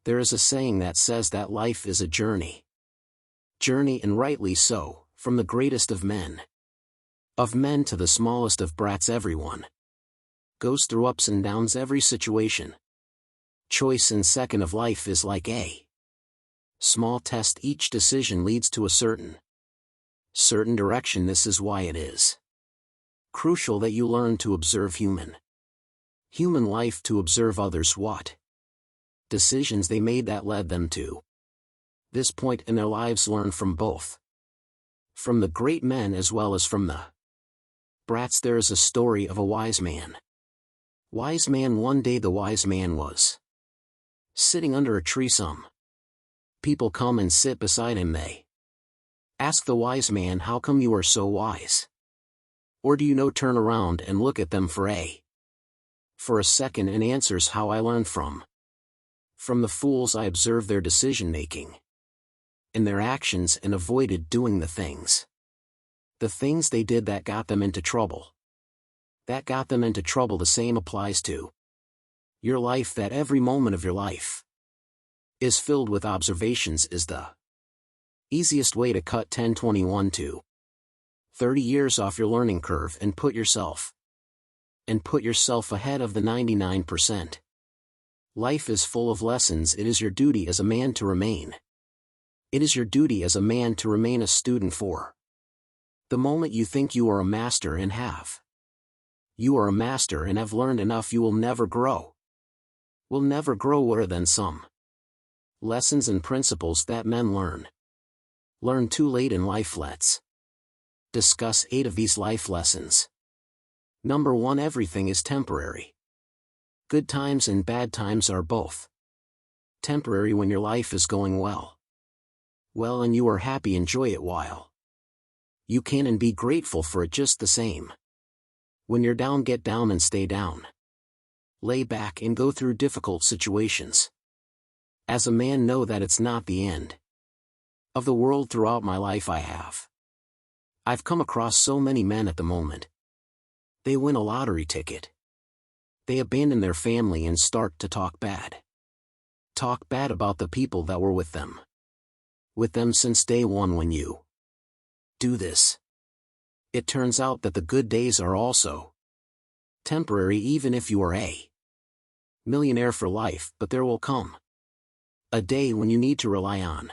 There is a saying that says that life is a journey. Journey, and rightly so, from the greatest of men. Of men to the smallest of brats, everyone goes through ups and downs every situation. Choice and second of life is like a small test. Each decision leads to a certain direction. This is why it is crucial that you learn to observe human life, to observe others, what decisions they made that led them to this point in their lives. Learn from both, from the great men as well as from the brats. There is a story of a wise man. One day the wise man was sitting under a tree. Some people come and sit beside him. They ask the wise man, "How come you are so wise?" Or do you know, turn around and look at them for a second, and answers, "How I learn from the fools. I observe their decision making and their actions, and avoided doing the things they did that got them into trouble. The same applies to your life, that every moment of your life is filled with observations is the easiest way to cut 10, 21 to 30 years off your learning curve and put yourself ahead of the 99%. Life is full of lessons. It is your duty as a man to remain a student. For the moment you think you are a master and have learned enough, you will never grow. What are then some lessons and principles that men learn too late in life? Let's discuss 8 of these life lessons. Number 1. Everything is temporary. Good times and bad times are both temporary. When your life is going well and you are happy, enjoy it while you can and be grateful for it just the same. When you're down, get down and stay down. Lay back and go through difficult situations. As a man, know that it's not the end of the world. Throughout my life I've come across so many men at the moment. They win a lottery ticket. They abandon their family and start to talk bad about the people that were with them since day one. When you do this, it turns out that the good days are also temporary. Even if you are a millionaire for life, but there will come a day when you need to rely on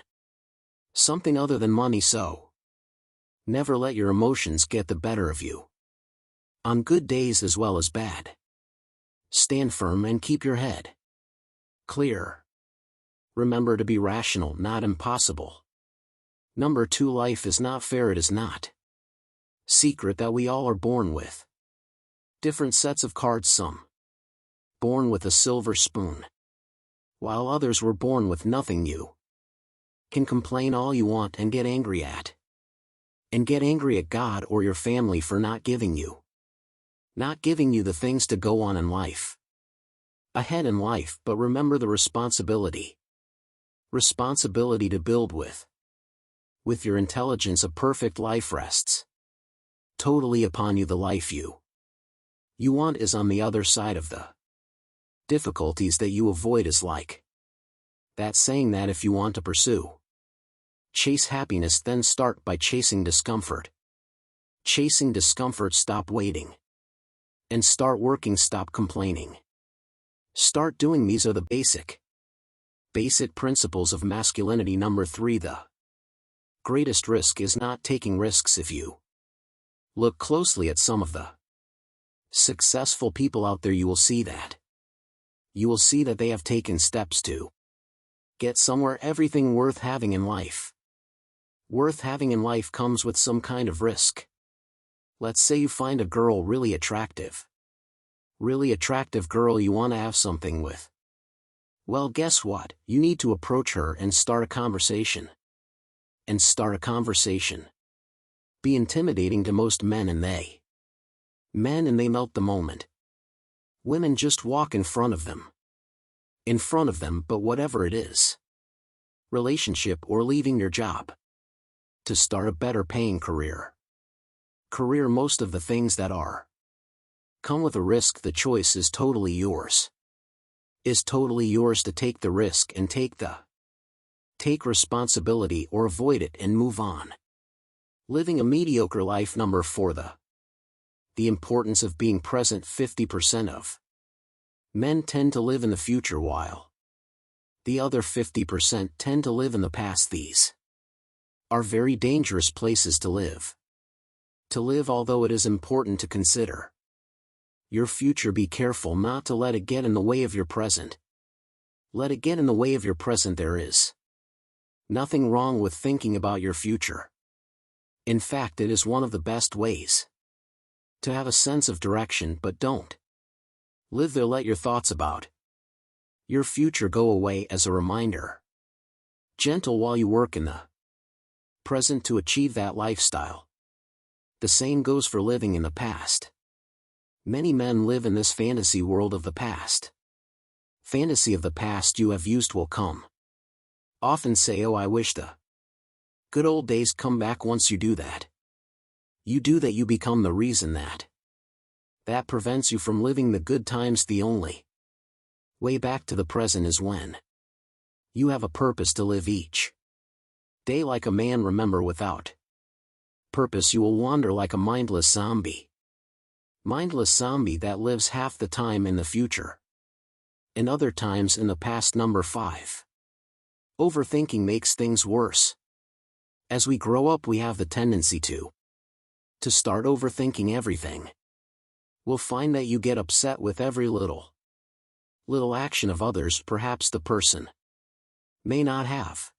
something other than money. So never let your emotions get the better of you, on good days as well as bad. Stand firm and keep your head clear. Remember to be rational, not impossible. Number 2. Life is not fair. It is not secret that we all are born with different sets of cards. Some born with a silver spoon, while others were born with nothing. You can complain all you want and get angry at God or your family for not giving you the things to go on in life, ahead in life. But remember the responsibility to build with your intelligence. A perfect life rests totally upon you. The life you want is on the other side of the difficulties that you avoid. Is like that saying that if you want to chase happiness, then start by chasing discomfort. Stop waiting and start working. Stop complaining. Start doing. These are the basic principles of masculinity. Number 3. The greatest risk is not taking risks. If you look closely at some of the successful people out there, you will see that they have taken steps to get somewhere. Everything worth having in life comes with some kind of risk. Let's say you find a girl really attractive girl you want to have something with. Well, guess what? You need to approach her and start a conversation. Be intimidating to most men, and they melt the moment. Women just walk in front of them. But whatever it is, relationship or leaving your job to start a better paying career, most of the things that come with a risk. The choice is totally yours. is totally yours to take the risk and take responsibility or avoid it and move on. Living a mediocre life. Number 4. The importance of being present. 50% of men tend to live in the future while the other 50% tend to live in the past. These are very dangerous places to live. Although it is important to consider your future, be careful not to let it get in the way of your present. Let it get in the way of your present. There is nothing wrong with thinking about your future. In fact, it is one of the best ways to have a sense of direction, but don't live there. Let your thoughts about your future go away as a reminder. Gentle while you work in the present to achieve that lifestyle. The same goes for living in the past. Many men live in this fantasy world of the past. Fantasy of the past you have used will come. Often say, oh, I wish the good old days come back. Once you do that, you become the reason that prevents you from living the good times. The only way back to the present is when you have a purpose to live each day like a man. Remember, without purpose you will wander like a mindless zombie. Mindless zombie that lives half the time in the future and other times in the past. Number 5. Overthinking makes things worse. As we grow up, we have the tendency to start overthinking everything. We'll find that you get upset with every little action of others. Perhaps the person may not have